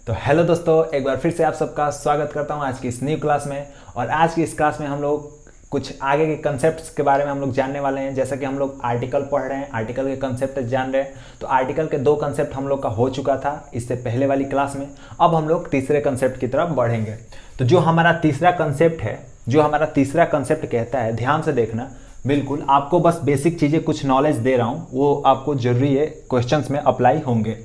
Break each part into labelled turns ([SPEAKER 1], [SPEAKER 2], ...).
[SPEAKER 1] तो हेलो दोस्तों, एक बार फिर से आप सबका स्वागत करता हूं आज की इस न्यू क्लास में। और आज की इस क्लास में हम लोग कुछ आगे के कंसेप्ट्स के बारे में हम लोग जानने वाले हैं। जैसा कि हम लोग आर्टिकल पढ़ रहे हैं, आर्टिकल के कंसेप्ट जान रहे हैं। तो आर्टिकल के 2 कंसेप्ट हम लोग का हो चुका था इससे पहले वाली क्लास में। अब हम लोग तीसरे कंसेप्ट की तरफ बढ़ेंगे। तो जो हमारा तीसरा कंसेप्ट कहता है, ध्यान से देखना, बिल्कुल आपको बस बेसिक चीज़ें कुछ नॉलेज दे रहा हूँ, वो आपको जरूरी है, क्वेश्चंस में अप्लाई होंगे।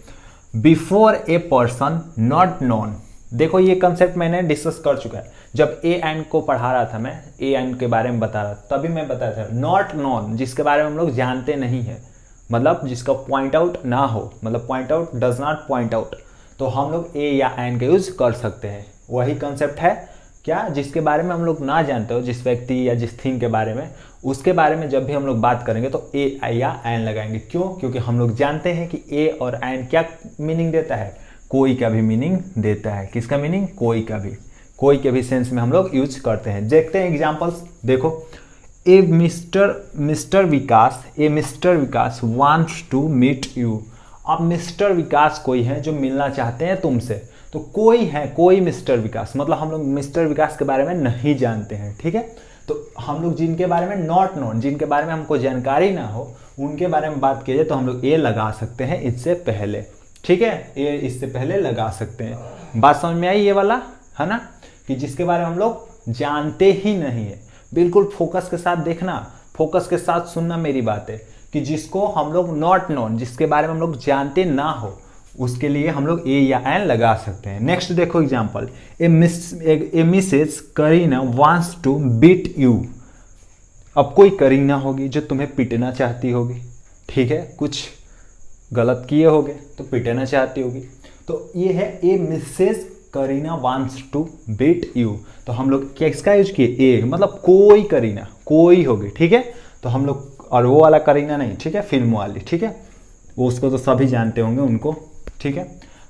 [SPEAKER 1] Before a person not known. देखो ये कंसेप्ट मैंने डिस्कस कर चुका है जब ए एंड को पढ़ा रहा था, मैं ए एंड के बारे में बता रहा था, तभी मैं बताया था नॉट नोन, जिसके बारे में हम लोग जानते नहीं है, मतलब जिसका पॉइंट आउट ना हो, मतलब point out does not point out, तो हम लोग ए या एंड का यूज कर सकते हैं। वही कंसेप्ट है क्या, जिसके बारे में हम लोग ना जानते हो, जिस व्यक्ति या जिस थिंग के बारे में, उसके बारे में जब भी हम लोग बात करेंगे तो ए या एन लगाएंगे। क्यों? क्योंकि हम लोग जानते हैं कि ए और एन क्या मीनिंग देता है, कोई का भी मीनिंग देता है। किसका मीनिंग? कोई का भी, कोई के भी सेंस में हम लोग यूज करते हैं। देखते हैं एग्जांपल्स। देखो, a Mister Vikas wants to meet you. अब मिस्टर विकास कोई है जो मिलना चाहते हैं तुमसे, तो कोई है, कोई मिस्टर विकास, मतलब हम लोग मिस्टर विकास के बारे में नहीं जानते हैं, ठीक है। तो हम लोग जिनके बारे में नॉट नोन, जिनके बारे में हमको जानकारी ना हो, उनके बारे में बात की जाए तो हम लोग ए लगा सकते हैं इससे पहले, ठीक है। ए इससे पहले लगा सकते हैं। बात समझ में आई ये वाला, है ना, कि जिसके बारे में हम लोग जानते ही नहीं है। बिल्कुल फोकस के साथ देखना, फोकस के साथ सुनना मेरी बात है, कि जिसको हम लोग नॉट नोन, जिसके बारे में हम लोग जानते ना हो, उसके लिए हम लोग ए या एन लगा सकते हैं। नेक्स्ट देखो example, a Mrs Kareena wants to beat you. अब कोई करीना होगी जो तुम्हें पीटना चाहती होगी, ठीक है, कुछ गलत किए होगे तो पीटना चाहती होगी। तो ये है a Mrs Kareena wants to beat you. तो हम लोग किसका यूज किए? ए, मतलब कोई करीना, कोई होगी, ठीक है। तो हम लोग, और वो वाला करीना नहीं, ठीक है, फिल्म वाली, ठीक है, वो उसको तो सभी जानते होंगे उनको, ठीक है।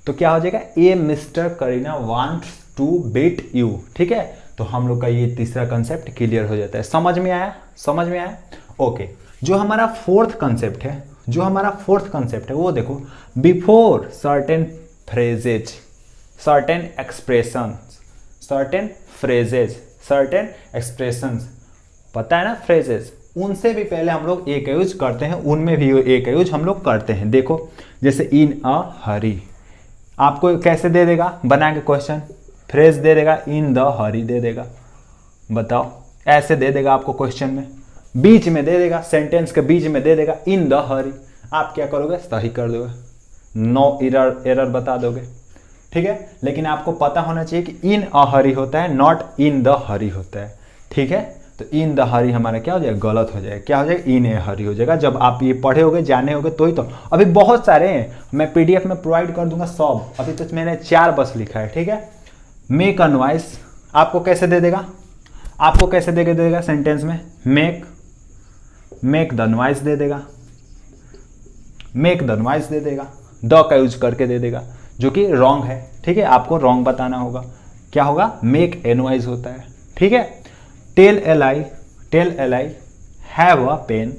[SPEAKER 1] तो क्या हो जाएगा? A Mister Kareena wants to beat you, ठीक है। तो हम लोग का ये तीसरा कंसेप्ट क्लियर हो जाता है। समझ में आया? समझ में आया? ओके। जो हमारा फोर्थ कंसेप्ट है, वो देखो, before certain phrases, certain expressions, certain phrases, certain expressions, पता है ना फ्रेजेज, उनसे भी पहले हम लोग ए का यूज करते हैं, उनमें भी ए का यूज हम लोग करते हैं। देखो, जैसे इन अ हरी, आपको कैसे दे देगा बना के क्वेश्चन? फ्रेज दे देगा, इन द हरी दे देगा, बताओ, ऐसे दे देगा आपको क्वेश्चन में, बीच में दे देगा, सेंटेंस के बीच में दे देगा इन द हरी। आप क्या करोगे? सही कर दोगे, नो एरर बता दोगे, ठीक है। लेकिन आपको पता होना चाहिए कि इन अ हरी होता है, नॉट इन द हरी होता है, ठीक है। तो इन द हरी हमारा क्या हो जाएगा? गलत हो जाएगा। क्या हो जाएगा? इन ए हरी हो जाएगा। जब आप ये पढ़े होगे, जाने होगे, तो ही तो। अभी बहुत सारे हैं, मैं पीडीएफ में प्रोवाइड कर दूंगा सब। अभी तो मैंने 4 बस लिखा है, ठीक है। मेक अ नॉइस आपको कैसे दे देगा? आपको कैसे दे देगा सेंटेंस में? मेक द नॉइस दे देगा, मेक द नॉइस दे देगा, द का यूज करके दे देगा, जो कि रॉन्ग है, ठीक है। आपको रॉन्ग बताना होगा। क्या होगा? मेक ए नॉइस होता है, ठीक है। Tell a lie, have a pen.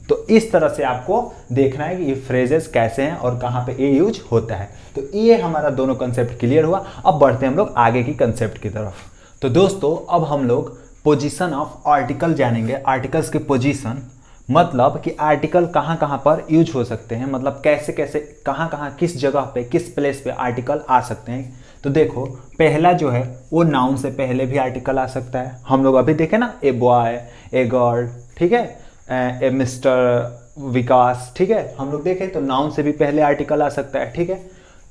[SPEAKER 1] तो इस तरह से आपको देखना है कि ये फ्रेजेस कैसे हैं और कहाँ पे ए यूज होता है। तो ये हमारा दोनों कंसेप्ट क्लियर हुआ। अब बढ़ते हैं हम लोग आगे की कंसेप्ट की तरफ। तो दोस्तों, अब हम लोग पोजीशन ऑफ आर्टिकल जानेंगे। आर्टिकल्स की पोजीशन, मतलब कि आर्टिकल कहाँ कहाँ पर यूज हो सकते हैं, मतलब कैसे कैसे, कहाँ कहाँ, किस जगह पे, किस प्लेस पे आर्टिकल आ सकते हैं। तो देखो, पहला जो है वो नाउन से पहले भी आर्टिकल आ सकता है। हम लोग अभी देखे ना, ए बॉय, ए गर्ल, ठीक है, ए मिस्टर विकास, ठीक है, हम लोग देखें तो नाउन से भी पहले आर्टिकल आ सकता है, ठीक है।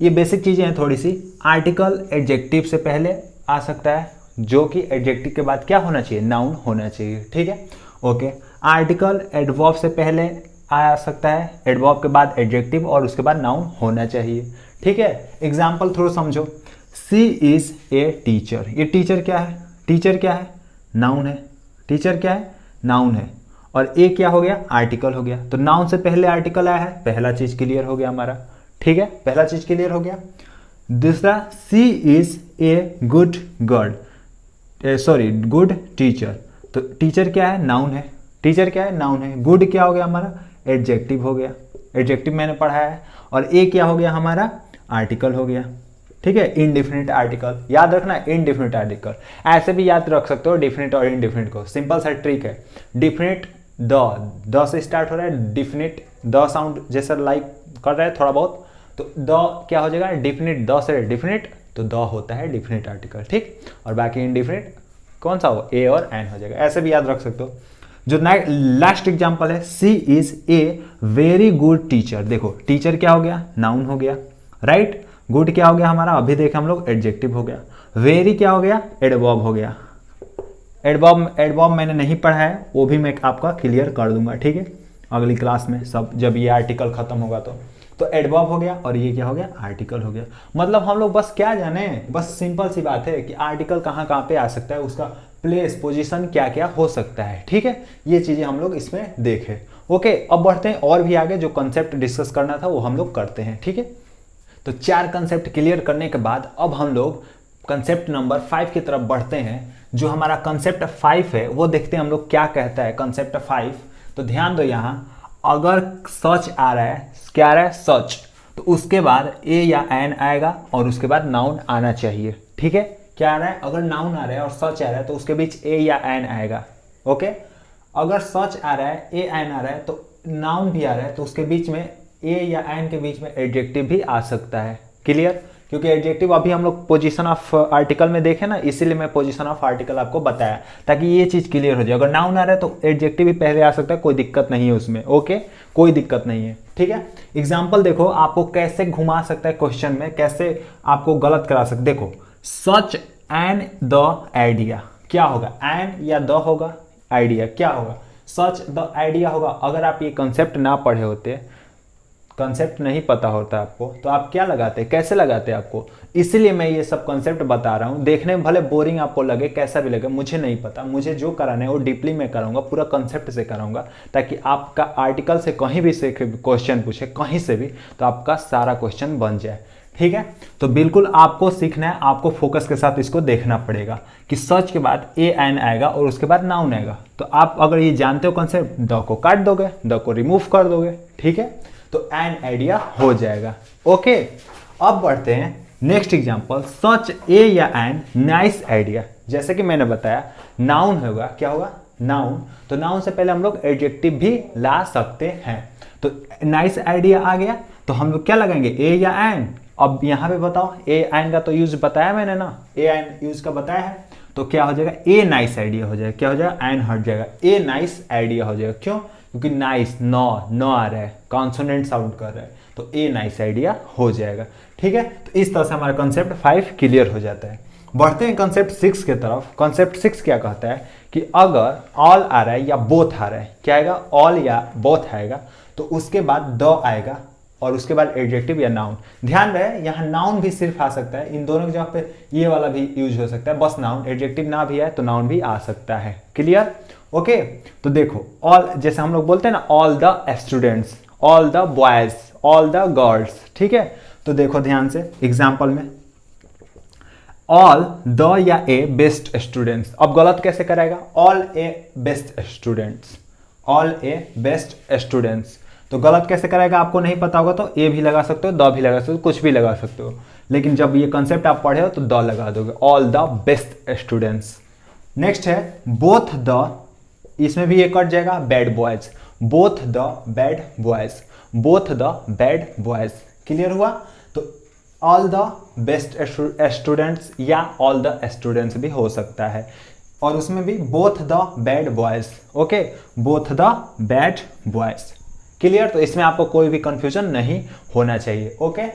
[SPEAKER 1] ये बेसिक चीज़ें हैं थोड़ी सी। आर्टिकल एडजेक्टिव से पहले आ सकता है, जो कि एडजेक्टिव के बाद क्या होना चाहिए? नाउन होना चाहिए, ठीक है, ओके। आर्टिकल एडवर्ब से पहले आ सकता है, एडवर्ब के बाद एडजेक्टिव और उसके बाद नाउन होना चाहिए, ठीक है। एग्जाम्पल थोड़ा समझो। सी इज ए टीचर। ये टीचर क्या है? टीचर क्या है? नाउन है। टीचर क्या है? नाउन है। और ए क्या हो गया? आर्टिकल हो गया। तो नाउन से पहले आर्टिकल आया है, पहला चीज क्लियर हो गया हमारा, ठीक है, पहला चीज क्लियर हो गया। दूसरा, she is a good girl, sorry good teacher. तो टीचर क्या है? नाउन है। टीचर क्या है? नाउन है। गुड क्या हो गया हमारा? एडजेक्टिव हो गया, एडजेक्टिव मैंने पढ़ाया है। और ए क्या हो गया हमारा? आर्टिकल हो गया, ठीक है, इनडिफिनिट आर्टिकल याद रखना, इनडिफिनिट आर्टिकल ऐसे भी याद रख सकते हो डिफिनिट और इनडिफिनिट को, सिंपल सा ट्रिक है। डिफिनिट द से स्टार्ट हो रहा है, डिफिनिट द साउंड जैसा लाइक कर रहा है थोड़ा बहुत, तो द क्या हो जाएगा, डिफिनिट द से डिफिनिट, तो द होता है डिफिनिट आर्टिकल, ठीक। और बाकी इनडिफिनिट कौन सा हो, ए और एन हो जाएगा, ऐसे भी याद रख सकते हो। जो लास्ट एग्जांपल है, she is a very good teacher. देखो टीचर क्या हो गया, नाउन हो गया, राइट। गुड क्या हो गया हमारा, अभी देखे हम लोग, एडजेक्टिव हो गया। वेरी क्या हो गया, एडवर्ब हो गया। एडवर्ब मैंने नहीं पढ़ा है, वो भी मैं आपका क्लियर कर दूंगा, ठीक है, अगली क्लास में सब, जब ये आर्टिकल खत्म होगा तो एडवर्ब हो गया, और ये क्या हो गया, आर्टिकल हो गया। मतलब हम लोग बस क्या जाने, बस सिंपल सी बात है कि आर्टिकल कहाँ कहाँ पे आ सकता है, उसका प्लेस पोजीशन क्या क्या हो सकता है, ठीक है, ये चीजें हम लोग इसमें देखें। ओके, अब बढ़ते हैं और भी आगे, जो कंसेप्ट डिस्कस करना था वो हम लोग करते हैं, ठीक है। तो 4 कंसेप्ट क्लियर करने के बाद अब हम लोग कंसेप्ट नंबर 5 की तरफ बढ़ते हैं। जो हमारा कंसेप्ट 5 है वो देखते हैं हम लोग क्या कहता है कंसेप्ट 5। तो ध्यान दो, यहाँ अगर सच आ रहा है, क्या आ रहा है, सच, तो उसके बाद ए या एन आएगा और उसके बाद नाउन आना चाहिए, ठीक है। क्या आ रहा है, अगर नाउन आ रहा है और सच आ रहा है तो उसके बीच ए या एन आएगा, ओके। अगर सच आ रहा है, ए एन आ रहा है, तो नाउन भी आ रहा है, तो उसके बीच में ए या एन के बीच में एडजेक्टिव भी आ सकता है, क्लियर। क्योंकि एडजेक्टिव अभी हम लोग पोजीशन ऑफ आर्टिकल में देखे ना, इसीलिए मैं पोजीशन ऑफ आर्टिकल आपको बताया ताकि ये चीज क्लियर हो जाए। अगर नाउन आ रहा है तो एडजेक्टिव भी पहले आ सकता है, कोई दिक्कत नहीं है उसमें, ओके, कोई दिक्कत नहीं है, ठीक है। एग्जाम्पल देखो, आपको कैसे घुमा सकता है क्वेश्चन में, कैसे आपको गलत करा सकते। देखो, सच एन द आइडिया, क्या होगा, एन या द होगा, आइडिया क्या होगा, सच द आइडिया होगा। अगर आप ये कंसेप्ट ना पढ़े होते, कंसेप्ट नहीं पता होता आपको, तो आप क्या लगाते, कैसे लगाते आपको, इसलिए मैं ये सब कंसेप्ट बता रहा हूँ। देखने में भले बोरिंग आपको लगे, कैसा भी लगे, मुझे नहीं पता, मुझे जो कराना है वो डीपली मैं कराऊंगा, पूरा कंसेप्ट से कराऊंगा, ताकि आपका आर्टिकल से कहीं भी से क्वेश्चन पूछे, कहीं से भी, तो आपका सारा क्वेश्चन बन जाए, ठीक है। तो बिल्कुल आपको सीखना है, आपको फोकस के साथ इसको देखना पड़ेगा कि सच के बाद ए एन आएगा और उसके बाद नाउन आएगा। तो आप अगर ये जानते हो कंसेप्ट, द को काट दोगे, द को रिमूव कर दोगे, ठीक है, तो एन आइडिया हो जाएगा, ओके। अब बढ़ते हैं नेक्स्ट एग्जांपल, सच ए या एन नाइस आइडिया। जैसे कि मैंने बताया, नाउन होगा, क्या होगा, नाउन, तो नाउन से पहले हम लोग एडजेक्टिव भी ला सकते हैं। तो नाइस आइडिया आ गया, तो हम लोग क्या लगाएंगे, ए या एन। अब यहाँ पे बताओ, ए एन का तो यूज बताया मैंने ना, ए एन यूज का बताया है, तो क्या हो जाएगा, ए नाइस आइडिया हो जाएगा, क्या हो जाएगा, एन हट जाएगा, ए नाइस आइडिया हो जाएगा। क्यों, क्योंकि नाइस न आ रहा है, कॉन्सोनेंट साउंड कर रहा है, तो ए नाइस आइडिया हो जाएगा, ठीक है। तो इस तरह से हमारा कंसेप्ट 5 क्लियर हो जाता है। बढ़ते हैं कंसेप्ट 6 की तरफ। कंसेप्ट 6 क्या कहता है कि अगर ऑल आ रहा है या बोथ आ रहा है, क्या आएगा, ऑल या बोथ आएगा, तो उसके बाद द आएगा और उसके बाद एडजेक्टिव या नाउन। ध्यान रहे, यहाँ नाउन भी सिर्फ आ सकता है, इन दोनों की जगह पे ये वाला भी यूज हो सकता है, बस नाउन, एडजेक्टिव ना भी आए तो नाउन भी आ सकता है, क्लियर, ओके। तो देखो, ऑल जैसे हम लोग बोलते हैं ना, all the students, all the boys, all the girls, ठीक है। तो देखो ध्यान से एग्जाम्पल में, ऑल द या ए बेस्ट स्टूडेंट्स। अब गलत कैसे कराएगा, ऑल ए बेस्ट स्टूडेंट्स, ऑल ए बेस्ट स्टूडेंट्स। तो गलत कैसे कराएगा, आपको नहीं पता होगा तो ए भी लगा सकते हो, द भी लगा सकते हो, कुछ भी लगा सकते हो, लेकिन जब ये कंसेप्ट आप पढ़े हो तो द लगा दोगे, all the best students. Next है बोथ द, इसमें भी ये कट जाएगा, bad boys, both the bad boys, both the bad boys, clear हुआ। तो ऑल द बेस्ट स्टूडेंट्स या ऑल द स्टूडेंट्स भी हो सकता है, और उसमें भी both the bad boys, okay, both the bad boys, clear. तो इसमें आपको कोई भी कंफ्यूजन नहीं होना चाहिए, ओके।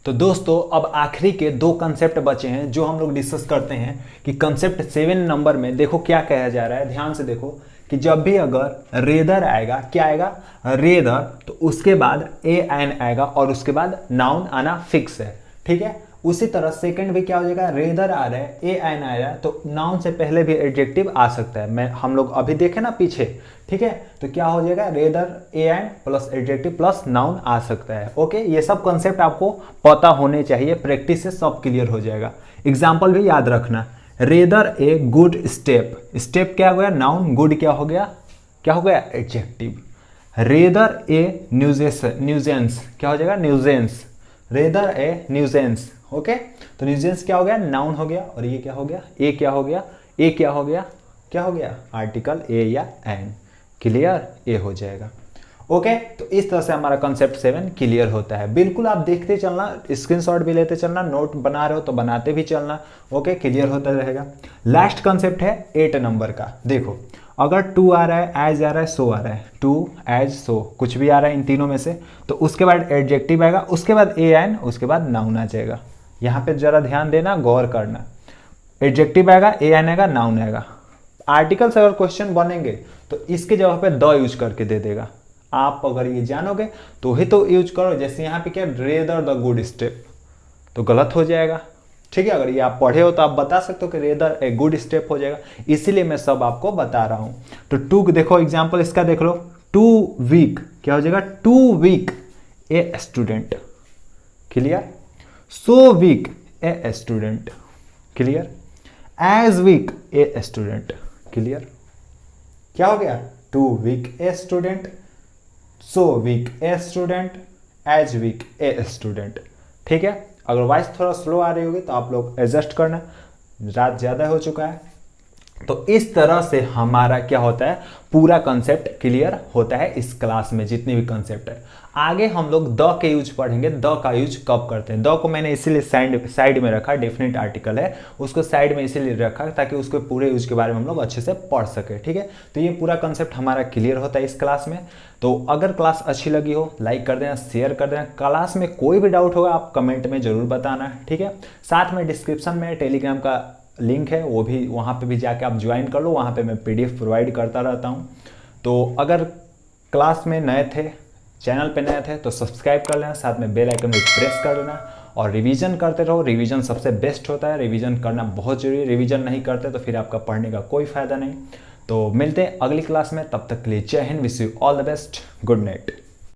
[SPEAKER 1] तो दोस्तों अब आखिरी के 2 कंसेप्ट बचे हैं जो हम लोग डिस्कस करते हैं कि कंसेप्ट 7 नंबर में देखो क्या कहा जा रहा है। ध्यान से देखो कि जब भी अगर रेदर आएगा, क्या आएगा, रेदर, तो उसके बाद ए एन आएगा और उसके बाद नाउन आना फिक्स है, ठीक है। उसी तरह सेकंड भी क्या हो जाएगा, रेदर आ रहा है, ए एन आ रहा है, तो नाउन से पहले भी एडजेक्टिव आ सकता है। हम लोग अभी देखे ना पीछे, ठीक है। तो क्या हो जाएगा, rather a an plus adjective plus noun आ सकता है, ओके। ये सब कंसेप्ट आपको पता होने चाहिए, प्रैक्टिस से सब क्लियर हो जाएगा। एग्जाम्पल भी याद रखना, rather a good step, step क्या हो गया, नाउन, गुड क्या हो गया, एडजेक्टिव। रेदर ए न्यूजेंस, क्या हो जाएगा, न्यूजेंस, रेदर ए न्यूजेंस, ओके, तो न्यूजेंस क्या हो गया, नाउन हो गया, और ये क्या हो गया, ए क्या हो गया, ए क्या हो गया, क्या हो गया, आर्टिकल ए या एन। क्लियर, ए हो जाएगा। ओके, तो इस तरह से हमारा कॉन्सेप्ट 7 क्लियर होता है। बिल्कुल आप देखते चलना, स्क्रीनशॉट भी लेते चलना, नोट बना रहे हो तो बनाते भी चलना। ओके, क्लियर होता रहेगा। लास्ट कॉन्सेप्ट है 8 नंबर का। देखो, अगर टू आ रहा है, एज आ रहा है, सो आ रहा है, टू एज सो कुछ भी आ रहा है इन तीनों में से, तो उसके बाद एडजेक्टिव आएगा, उसके बाद ए एन, उसके बाद नाउन आ जाएगा। यहाँ पे जरा ध्यान देना, गौर करना। एडजेक्टिव आएगा, ए एन आएगा, नाउन आएगा। आर्टिकल से अगर क्वेश्चन बनेंगे तो इसके जगह पे द यूज करके दे देगा। आप अगर ये जानोगे तो ही तो यूज करो। जैसे यहाँ पे क्या, रेदर द गुड स्टेप, तो गलत हो जाएगा। ठीक है, अगर ये आप पढ़े हो तो आप बता सकते हो कि रेदर ए गुड स्टेप हो जाएगा, इसीलिए मैं सब आपको बता रहा हूं। तो टू देखो, एग्जाम्पल इसका देख लो, टू वीक क्या हो जाएगा, too weak a student. Clear, so weak a student. Clear, as weak a student. Clear, क्या हो गया, too weak a student, so weak a student, as weak a student. ठीक है, अगर वॉइस थोड़ा स्लो आ रही होगी तो आप लोग एडजस्ट करना, रात ज़्यादा हो चुका है। तो इस तरह से हमारा क्या होता है, पूरा कंसेप्ट क्लियर होता है इस क्लास में, जितनी भी कंसेप्ट है। आगे हम लोग द के यूज पढ़ेंगे। द का यूज कब करते हैं, द को मैंने इसीलिए साइड में रखा, डेफिनेट आर्टिकल है, उसको साइड में इसीलिए रखा ताकि उसके पूरे यूज के बारे में हम लोग अच्छे से पढ़ सके। ठीक है, तो ये पूरा कंसेप्ट हमारा क्लियर होता है इस क्लास में। तो अगर क्लास अच्छी लगी हो, लाइक कर देना, शेयर कर देना। क्लास में कोई भी डाउट होगा आप कमेंट में जरूर बताना। ठीक है, साथ में डिस्क्रिप्शन में टेलीग्राम का लिंक है, वो भी वहाँ पे भी जाके आप ज्वाइन कर लो, वहाँ पे मैं पीडीएफ प्रोवाइड करता रहता हूँ। तो अगर क्लास में नए थे, चैनल पे नए थे, तो सब्सक्राइब कर लेना, साथ में बेल आइकन भी प्रेस कर लेना, और रिवीजन करते रहो। रिवीजन सबसे बेस्ट होता है, रिवीजन करना बहुत जरूरी है। रिवीजन नहीं करते तो फिर आपका पढ़ने का कोई फायदा नहीं। तो मिलते हैं अगली क्लास में, तब तक के लिए जय Hind, wish you all the best, good night.